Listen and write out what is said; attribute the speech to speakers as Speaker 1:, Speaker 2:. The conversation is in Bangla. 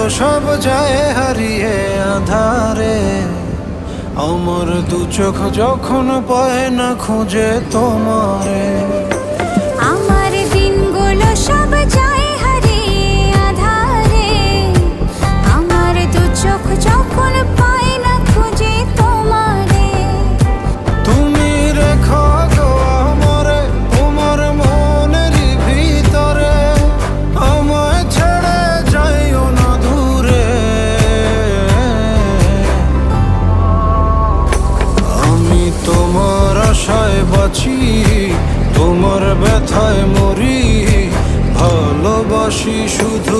Speaker 1: সব যায় হারিয়ে আধারে। আমার দু চোখ যখন পায় না খুঁজে তোমারে।
Speaker 2: আমার দিনগুলো সব যায় হারিয়ে আধারে। আমার দু চোখ যখন পায় না খুঁজে তোমারে।
Speaker 1: তুমি রেখো গো আমারে তোমার মনেরই ভিতরে, আমায় ছেড়ে যাইও না দূরে। আমি তোমার আশায় বাঁচি, তোমার ব্যথায় মরি, ভালোবাসি শুধু